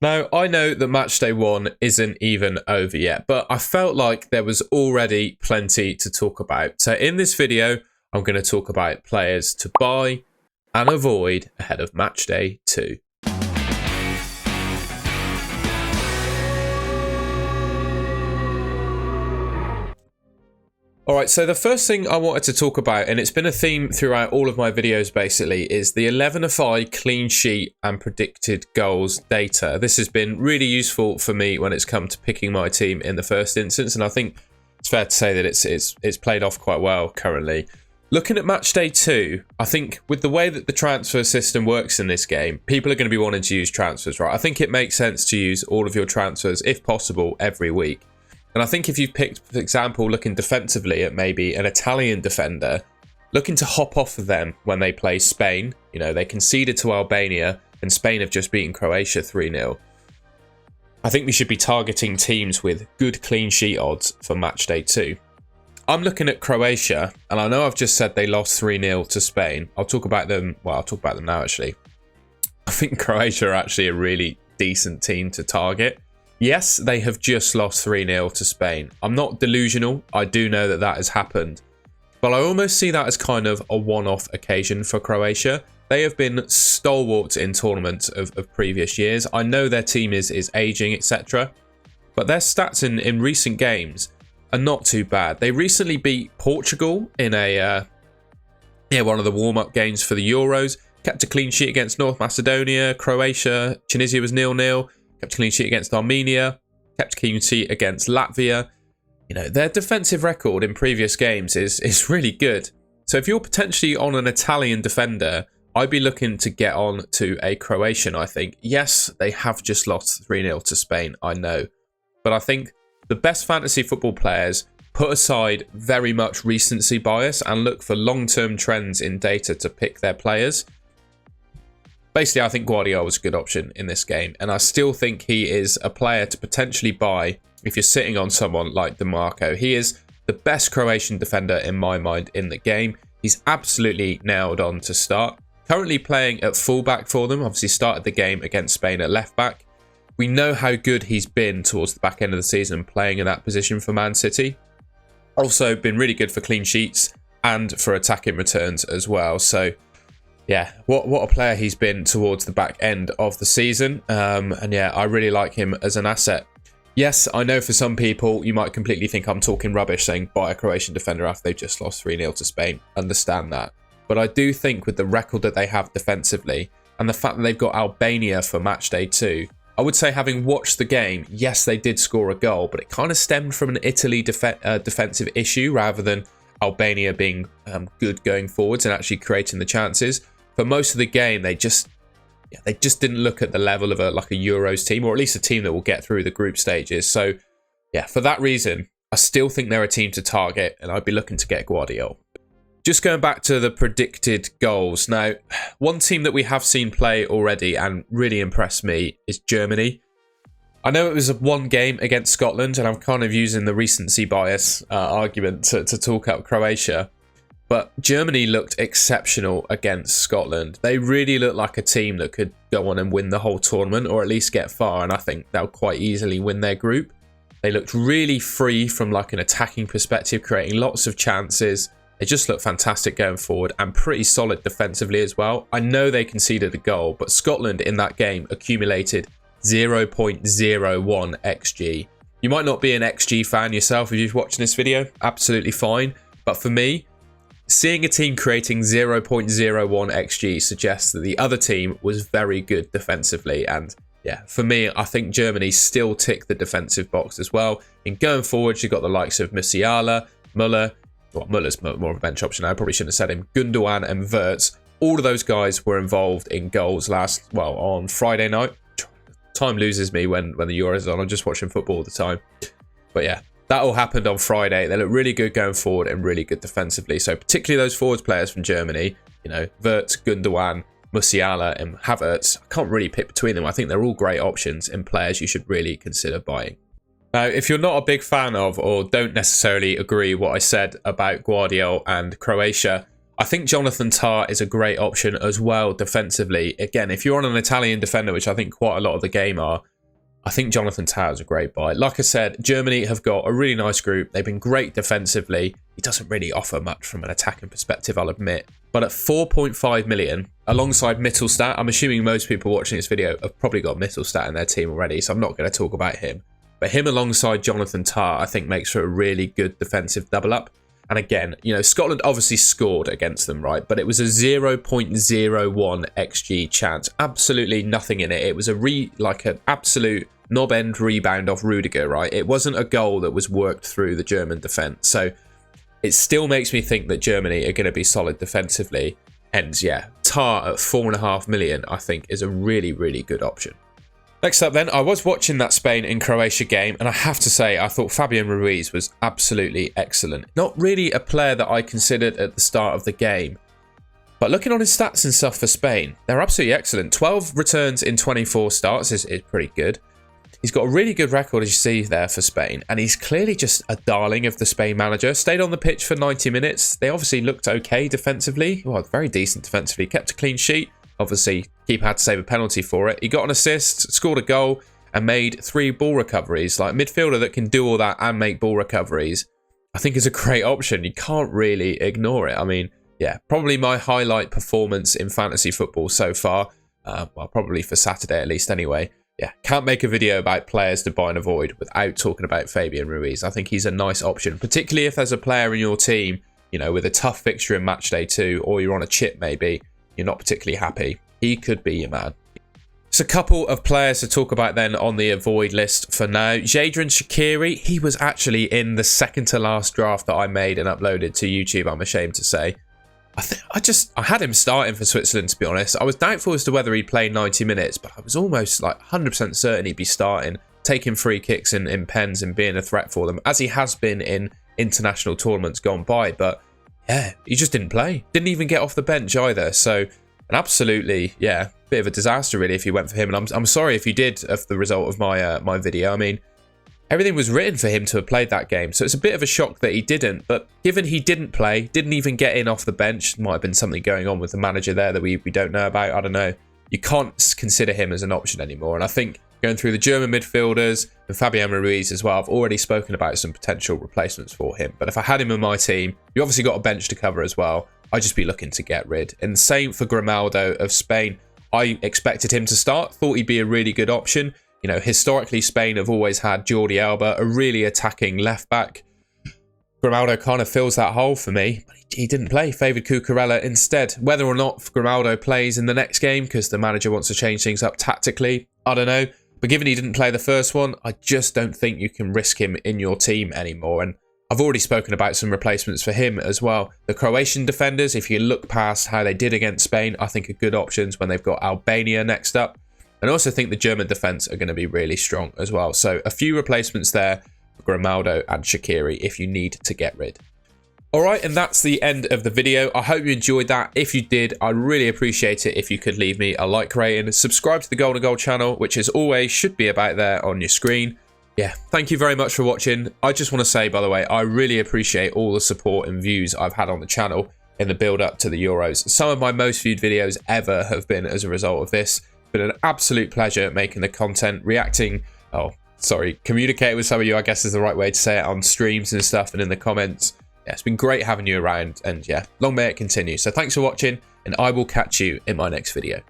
Now, I know that matchday 1 isn't even over yet, but I felt like there was already plenty to talk about. So in this video, I'm going to talk about players to buy and avoid ahead of matchday 2. Alright, so the first thing I wanted to talk about, and it's been a theme throughout all of my videos basically, is the Elevenify clean sheet and predicted goals data. This has been really useful for me when it's come to picking my team in the first instance, and I think it's fair to say that it's played off quite well currently. Looking at matchday 2, I think with the way that the transfer system works in this game, people are going to be wanting to use transfers, right? I think it makes sense to use all of your transfers, if possible, every week. And I think if you've picked, for example, looking defensively at maybe an Italian defender, looking to hop off of them when they play Spain, you know, they conceded to Albania and Spain have just beaten Croatia 3-0. I think we should be targeting teams with good clean sheet odds for matchday 2. I'm looking at Croatia, and I know I've just said they lost 3-0 to Spain. I'll talk about them now actually. I think Croatia are actually a really decent team to target. Yes, they have just lost 3-0 to Spain. I'm not delusional. I do know that that has happened. But I almost see that as kind of a one-off occasion for Croatia. They have been stalwarts in tournaments of previous years. I know their team is aging, etc. But their stats in recent games are not too bad. They recently beat Portugal in one of the warm-up games for the Euros. Kept a clean sheet against North Macedonia, Croatia. Tunisia was 0-0. Kept a clean sheet against Armenia, kept a clean sheet against Latvia. You know, their defensive record in previous games is really good. So if you're potentially on an Italian defender, I'd be looking to get on to a Croatian, I think. Yes, they have just lost 3-0 to Spain, I know. But I think the best fantasy football players put aside very much recency bias and look for long-term trends in data to pick their players. Basically, I think Guardiola was a good option in this game, and I still think he is a player to potentially buy if you're sitting on someone like DeMarco. He is the best Croatian defender in my mind in the game. He's absolutely nailed on to start. Currently playing at fullback for them, obviously started the game against Spain at left back. We know how good he's been towards the back end of the season playing in that position for Man City. Also been really good for clean sheets and for attacking returns as well. So yeah, what a player he's been towards the back end of the season. And yeah, I really like him as an asset. Yes, I know for some people, you might completely think I'm talking rubbish saying buy a Croatian defender after they've just lost 3-0 to Spain. Understand that. But I do think with the record that they have defensively and the fact that they've got Albania for matchday 2, I would say having watched the game, yes, they did score a goal, but it kind of stemmed from an Italy defensive issue rather than Albania being good going forwards and actually creating the chances. For most of the game, they just didn't look at the level of a Euros team, or at least a team that will get through the group stages. So yeah, for that reason, I still think they're a team to target, and I'd be looking to get Guardiola. Just going back to the predicted goals. Now, one team that we have seen play already and really impressed me is Germany. I know it was one game against Scotland, and I'm kind of using the recency bias argument to talk up Croatia. But Germany looked exceptional against Scotland. They really looked like a team that could go on and win the whole tournament, or at least get far, and I think they'll quite easily win their group. They looked really free from like an attacking perspective, creating lots of chances. They just looked fantastic going forward and pretty solid defensively as well. I know they conceded a goal, but Scotland in that game accumulated 0.01 XG. You might not be an XG fan yourself if you're watching this video, absolutely fine. But for me, seeing a team creating 0.01 XG suggests that the other team was very good defensively. And yeah, for me, I think Germany still tick the defensive box as well. In going forward, you've got the likes of Musiala, Müller. Well, Muller's more of a bench option. I probably shouldn't have said him. Gundogan and Wirtz. All of those guys were involved in goals on Friday night. Time loses me when the Euros are on. I'm just watching football all the time. But yeah, that all happened on Friday. They look really good going forward and really good defensively. So particularly those forwards players from Germany, you know, Wirtz, Gundogan, Musiala and Havertz. I can't really pick between them. I think they're all great options and players you should really consider buying. Now, if you're not a big fan of or don't necessarily agree what I said about Guardiola and Croatia, I think Jonathan Tah is a great option as well defensively. Again, if you're on an Italian defender, which I think quite a lot of the game are, I think Jonathan Tah is a great buy. Like I said, Germany have got a really nice group. They've been great defensively. He doesn't really offer much from an attacking perspective, I'll admit. But at 4.5 million, alongside Mittelstadt, I'm assuming most people watching this video have probably got Mittelstadt in their team already, so I'm not going to talk about him. But him alongside Jonathan Tah, I think makes for a really good defensive double up. And again, you know, Scotland obviously scored against them, right? But it was a 0.01 XG chance. Absolutely nothing in it. It was an absolute knob-end rebound off Rudiger, right? It wasn't a goal that was worked through the German defence. So it still makes me think that Germany are going to be solid defensively. And yeah, Tah at 4.5 million, I think, is a really, really good option. Next up then, I was watching that Spain and Croatia game, and I have to say, I thought Fabian Ruiz was absolutely excellent. Not really a player that I considered at the start of the game, but looking on his stats and stuff for Spain, they're absolutely excellent. 12 returns in 24 starts is pretty good. He's got a really good record, as you see there, for Spain, and he's clearly just a darling of the Spain manager. Stayed on the pitch for 90 minutes. They obviously looked okay defensively. Well, very decent defensively. Kept a clean sheet. Obviously, keeper had to save a penalty for it. He got an assist, scored a goal, and made 3 ball recoveries. Like, midfielder that can do all that and make ball recoveries, I think is a great option. You can't really ignore it. I mean, yeah, probably my highlight performance in fantasy football so far. Well, probably for Saturday at least anyway. Yeah, can't make a video about players to buy and avoid without talking about Fabian Ruiz. I think he's a nice option, particularly if there's a player in your team, you know, with a tough fixture in matchday 2, or you're on a chip maybe, you're not particularly happy. He could be your man. Just a couple of players to talk about then on the avoid list for now. Xherdan Shaqiri, he was actually in the second to last draft that I made and uploaded to YouTube, I'm ashamed to say. I had him starting for Switzerland, to be honest. I was doubtful as to whether he'd play 90 minutes, but I was almost like 100% certain he'd be starting, taking free kicks in pens and being a threat for them, as he has been in international tournaments gone by. But yeah, he just didn't play. Didn't even get off the bench either. So an absolutely, yeah, bit of a disaster really if you went for him. And I'm sorry if you did of the result of my my video. I mean, everything was written for him to have played that game. So it's a bit of a shock that he didn't. But given he didn't play, didn't even get in off the bench, might have been something going on with the manager there that we don't know about. I don't know. You can't consider him as an option anymore. And I think going through the German midfielders and Fabian Ruiz as well, I've already spoken about some potential replacements for him. But if I had him in my team, you obviously got a bench to cover as well. I'd just be looking to get rid. And the same for Grimaldo of Spain. I expected him to start, thought he'd be a really good option. You know, historically, Spain have always had Jordi Alba, a really attacking left back. Grimaldo kind of fills that hole for me, but he didn't play. Favoured Cucurella instead. Whether or not Grimaldo plays in the next game because the manager wants to change things up tactically, I don't know. But given he didn't play the first one, I just don't think you can risk him in your team anymore. And I've already spoken about some replacements for him as well. The Croatian defenders, if you look past how they did against Spain, I think are good options when they've got Albania next up. And I also think the German defence are going to be really strong as well. So a few replacements there for Grimaldo and Shaqiri if you need to get rid. Alright, and that's the end of the video. I hope you enjoyed that. If you did, I'd really appreciate it if you could leave me a like rating. Subscribe to the Golden Goal channel, which as always should be about there on your screen. Yeah, thank you very much for watching. I just want to say, by the way, I really appreciate all the support and views I've had on the channel in the build up to the Euros. Some of my most viewed videos ever have been as a result of this. It's been an absolute pleasure making the content, communicating with some of you, I guess is the right way to say it, on streams and stuff and in the comments. Yeah, it's been great having you around, and yeah, long may it continue. So thanks for watching, and I will catch you in my next video.